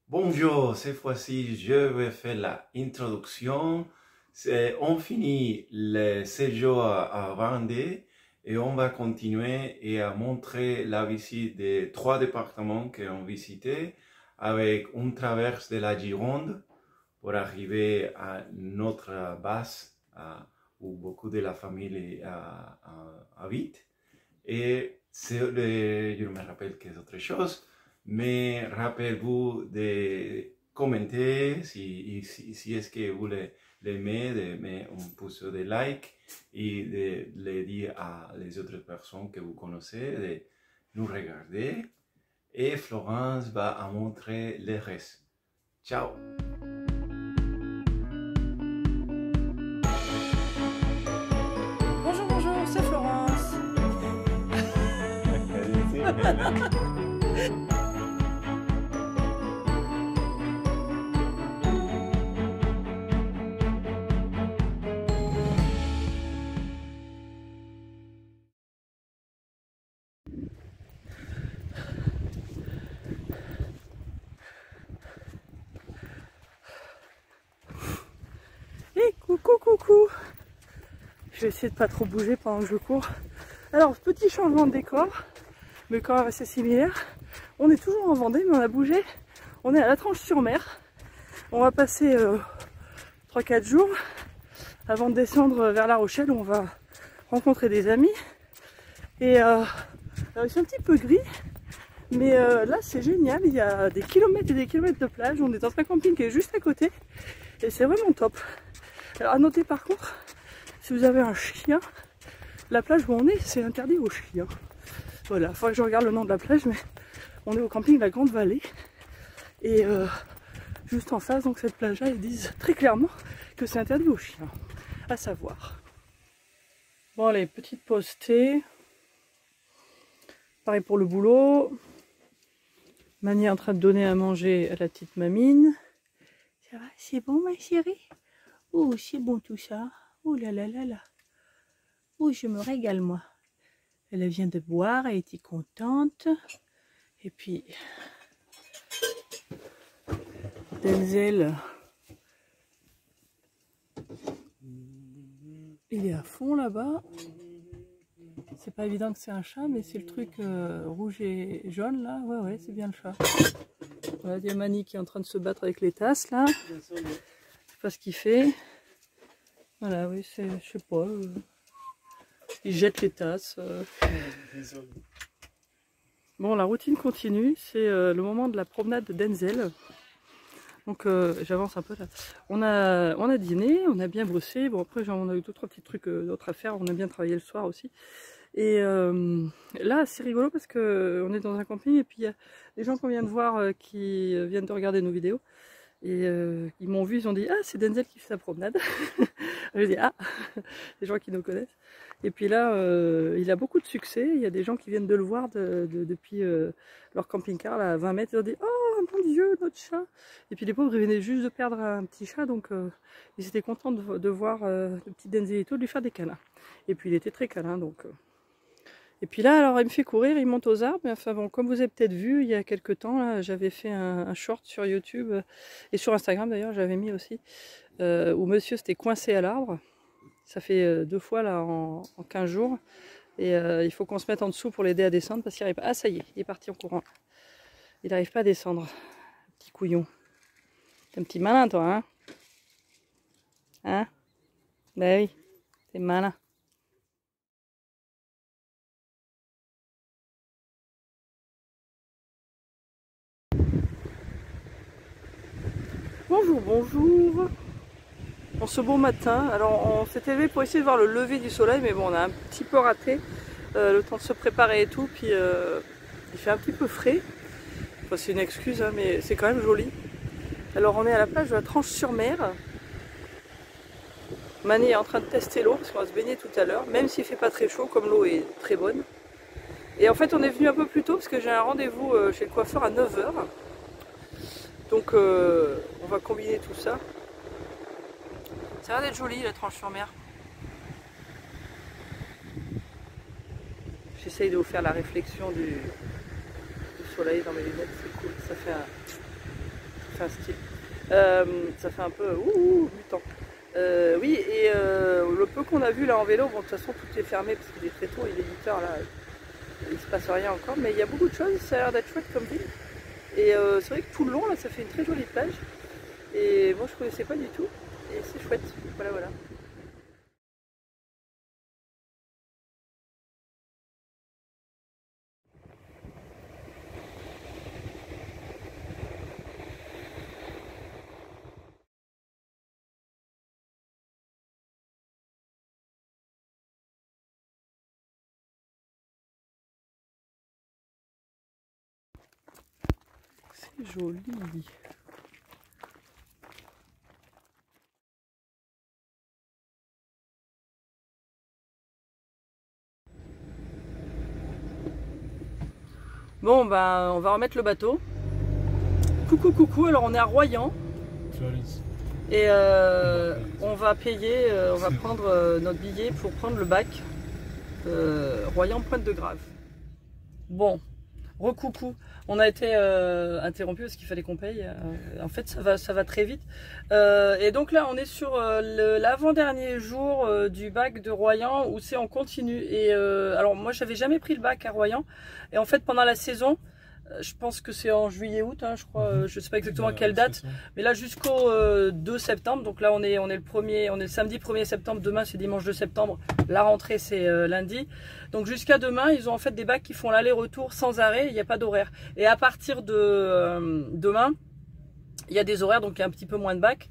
Bonjour, cette fois-ci, je vais faire l'introduction. On finit le séjour à Vendée et on va continuer et à montrer la visite des 3 départements qu'on visitait avec une traverse de la Gironde pour arriver à notre base où beaucoup de la famille habite. Et je me rappelle que c'est autre chose. Mais rappelez-vous de commenter si est-ce que vous l'aimez, de mettre un pouce de like et de le dire à les autres personnes que vous connaissez de nous regarder. Et Florence va montrer le reste. Ciao! Bonjour, bonjour, c'est Florence. Et coucou, coucou. Je vais essayer de pas trop bouger pendant que je cours. Alors, petit changement de décor, mais quand même assez similaire. On est toujours en Vendée, mais on a bougé. On est à La Tranche-sur-Mer. On va passer 3-4 jours avant de descendre vers La Rochelle où on va rencontrer des amis. Et alors, il fait un petit peu gris, mais là c'est génial. Il y a des kilomètres et des kilomètres de plage. On est dans un camping qui est juste à côté et c'est vraiment top. Alors à noter par contre, si vous avez un chien, la plage où on est, c'est interdit aux chiens. Voilà, il faudrait que je regarde le nom de la plage, mais on est au camping de la Grande Vallée. Et juste en face, donc cette plage-là, ils disent très clairement que c'est interdit aux chiens. À savoir. Bon allez, petite pause thé. Pareil pour le boulot. Mani est en train de donner à manger à la petite mamine. Ça va, c'est bon ma chérie? Oh, c'est bon tout ça. Oh là là là là. Oh, je me régale moi. Elle vient de boire, elle était contente. Et puis, Denzel, il est à fond là-bas. C'est pas évident que c'est un chat, mais c'est le truc rouge et jaune là. Ouais, ouais, c'est bien le chat. Voilà, il y a Mani qui est en train de se battre avec les tasses là. Je sais pas ce qu'il fait. Voilà, oui, c'est, je sais pas. Il jette les tasses. Bon, la routine continue. C'est le moment de la promenade de Denzel. Donc j'avance un peu là. On a dîné, on a bien bossé. Bon après on a eu 2-3 petits trucs d'autres à faire. On a bien travaillé le soir aussi. Et là c'est rigolo parce que on est dans un camping et puis il y a des gens qu'on vient de voir qui viennent de regarder nos vidéos. Et ils m'ont vu, ils ont dit ah c'est Denzel qui fait sa promenade. J'ai dit ah, des gens qui nous connaissent. Et puis là il a beaucoup de succès. Il y a des gens qui viennent de le voir depuis leur camping-car là, à 20 mètres. Ils ont dit oh mon Dieu notre chat. Et puis les pauvres ils venaient juste de perdre un petit chat donc ils étaient contents de voir le petit Denzelito lui faire des câlins. Et puis il était très câlin donc. Et puis là, alors il me fait courir, il monte aux arbres. Mais enfin bon, comme vous avez peut-être vu, il y a quelques temps, j'avais fait un short sur YouTube et sur Instagram d'ailleurs, j'avais mis aussi, où monsieur s'était coincé à l'arbre. Ça fait 2 fois là en 15 jours. Et il faut qu'on se mette en dessous pour l'aider à descendre parce qu'il n'arrive pas. Ah ça y est, il est parti en courant. Il n'arrive pas à descendre. Petit couillon. T'es un petit malin toi, hein? Hein? Ben oui, t'es malin. Bonjour, bonjour. En ce beau matin, alors on s'est élevé pour essayer de voir le lever du soleil, mais bon on a un petit peu raté le temps de se préparer et tout, puis il fait un petit peu frais. Enfin, c'est une excuse, hein, mais c'est quand même joli. Alors on est à la plage de la Tranche-sur-Mer. Mani est en train de tester l'eau parce qu'on va se baigner tout à l'heure, même s'il fait pas très chaud, comme l'eau est très bonne. Et en fait on est venu un peu plus tôt parce que j'ai un rendez-vous chez le coiffeur à 9 h. Donc on va combiner tout ça. Ça a l'air d'être joli la Tranche-sur-Mer. J'essaye de vous faire la réflexion du soleil dans mes lunettes, c'est cool. Ça fait un style. Ça fait un peu mutant. Oui, et le peu qu'on a vu là en vélo, bon de toute façon tout est fermé parce qu'il est très tôt, il est 8h là, il se passe rien encore, mais il y a beaucoup de choses, ça a l'air d'être chouette comme ville. Et c'est vrai que tout le long là ça fait une très jolie plage. Et moi je connaissais pas du tout, et c'est chouette, voilà voilà. C'est joli. Bon bah on va remettre le bateau. Coucou coucou, alors on est à Royan. Et on va payer, on va prendre notre billet pour prendre le bac Royan Pointe de Grave. Bon, recoucou, on a été interrompu parce qu'il fallait qu'on paye. En fait ça va très vite. Et donc là on est sur l'avant-dernier jour du bac de Royan où c'est en continu. Et alors moi j'avais jamais pris le bac à Royan. Et en fait pendant la saison, je pense que c'est en juillet-août, hein, je crois, je sais pas exactement quelle date, mais là jusqu'au 2 septembre, donc là on est le samedi 1er septembre, demain c'est dimanche 2 septembre, la rentrée c'est lundi, donc jusqu'à demain ils ont en fait des bacs qui font l'aller-retour sans arrêt, il n'y a pas d'horaire, et à partir de demain, il y a des horaires, donc il y a un petit peu moins de bacs.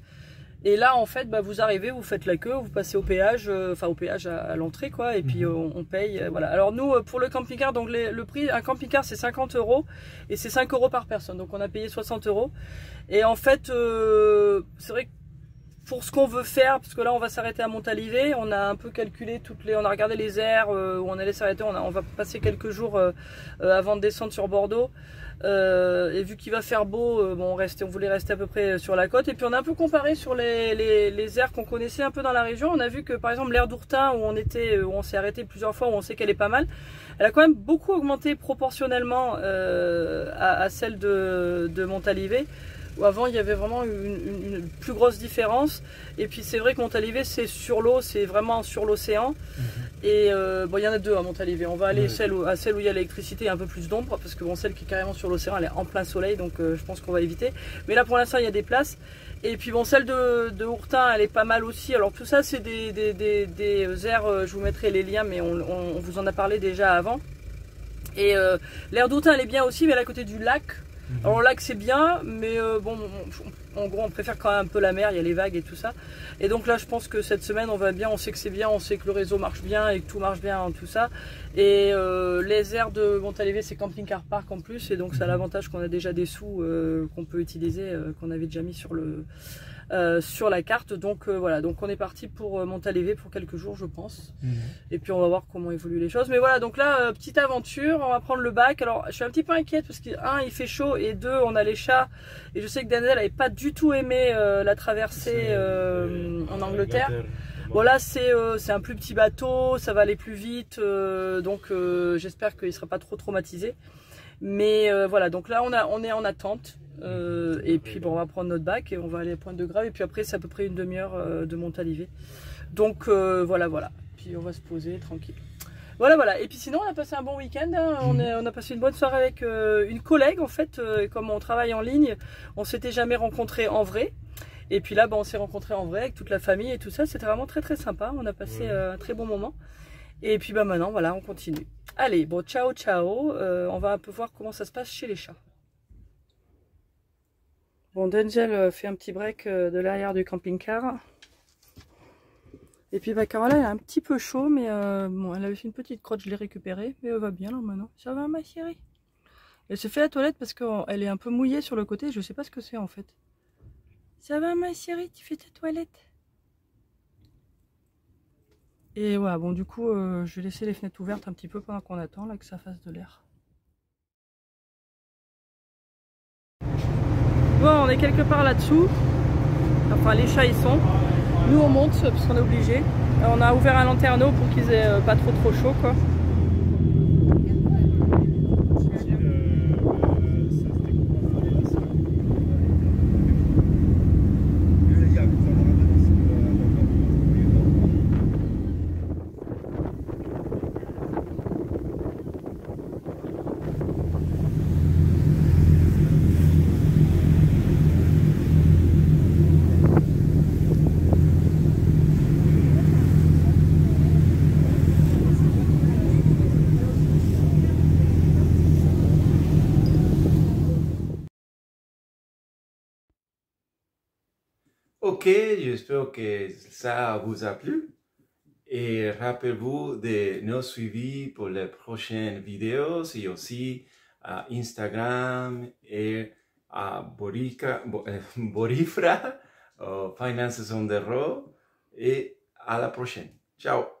Et là en fait bah, vous arrivez, vous faites la queue, vous passez au péage, enfin au péage à l'entrée quoi, et puis on paye, voilà. Alors nous pour le camping-car, donc le prix, un camping-car c'est 50 € et c'est 5 € par personne, donc on a payé 60 €. Et en fait c'est vrai que pour ce qu'on veut faire, parce que là on va s'arrêter à Montalivet, on a un peu calculé on a regardé les aires où on allait s'arrêter, on va passer quelques jours avant de descendre sur Bordeaux. Et vu qu'il va faire beau, bon, on voulait rester à peu près sur la côte. Et puis on a un peu comparé sur les aires qu'on connaissait un peu dans la région. On a vu que par exemple l'aire d'Ourtin où on s'est arrêté plusieurs fois, où on sait qu'elle est pas mal, elle a quand même beaucoup augmenté proportionnellement à celle de Montalivet, où avant il y avait vraiment une plus grosse différence. Et puis c'est vrai que Montalivet c'est sur l'eau, c'est vraiment sur l'océan. Et bon, il y en a deux à Montalivet. On va aller à celle où il y a l'électricité et un peu plus d'ombre, parce que bon, celle qui est carrément sur l'océan, elle est en plein soleil, donc je pense qu'on va éviter. Mais là pour l'instant il y a des places. Et puis bon, celle de Ourtin, elle est pas mal aussi. Alors tout ça c'est des aires, je vous mettrai les liens, mais on vous en a parlé déjà avant. Et l'aire d'Ourtin elle est bien aussi, mais elle est à côté du lac. Alors le lac c'est bien, mais bon, en gros on préfère quand même un peu la mer, il y a les vagues et tout ça. Et donc là je pense que cette semaine on va bien, on sait que c'est bien, on sait que le réseau marche bien et que tout marche bien, tout ça. Et les aires de Montalivet c'est camping car park en plus, et donc ça a l'avantage qu'on a déjà des sous qu'on peut utiliser, qu'on avait déjà mis sur la carte. Donc voilà, donc on est parti pour Montalivet pour quelques jours je pense. Et puis on va voir comment évoluent les choses. Mais voilà, donc là petite aventure, on va prendre le bac. Alors je suis un petit peu inquiète parce que il fait chaud, et deux, on a les chats, et je sais que Denzel n'avait pas du tout aimé la traversée en Angleterre. Bon là c'est un plus petit bateau, ça va aller plus vite, donc j'espère qu'il ne sera pas trop traumatisé. Mais voilà, donc là on est en attente. Et puis bon, on va prendre notre bac et on va aller à Pointe de Grave, et puis après c'est à peu près une demi-heure de Montalivet. Donc voilà, puis on va se poser tranquille. Voilà, et puis sinon on a passé un bon week-end, hein. On a passé une bonne soirée avec une collègue en fait, comme on travaille en ligne, on s'était jamais rencontrés en vrai. Et puis là on s'est rencontrés en vrai avec toute la famille et tout ça, c'était vraiment très très sympa, on a passé un très bon moment. Et puis maintenant voilà, on continue. Allez, bon, ciao, on va un peu voir comment ça se passe chez les chats. Bon, Denzel fait un petit break de l'arrière du camping-car. Et puis bah, Carola, elle a un petit peu chaud, mais bon, elle avait fait une petite crotte, je l'ai récupérée, mais elle va bien là maintenant. Ça va ma chérie? Elle se fait la toilette parce qu'elle est un peu mouillée sur le côté, je sais pas ce que c'est en fait. Ça va ma chérie, tu fais ta toilette? Et voilà, bon du coup, je vais laisser les fenêtres ouvertes un petit peu pendant qu'on attend là que ça fasse de l'air. Bon, on est quelque part là-dessous. Enfin, les chats, ils sont. Nous, on monte parce qu'on est obligé. On a ouvert un lanterneau pour qu'ils aient pas trop chaud, quoi. j'espère que ça vous a plu. Et rappelez-vous de nous suivre pour les prochaines vidéos et aussi à Instagram et à Borifra, Finances on the Road. Et à la prochaine. Ciao!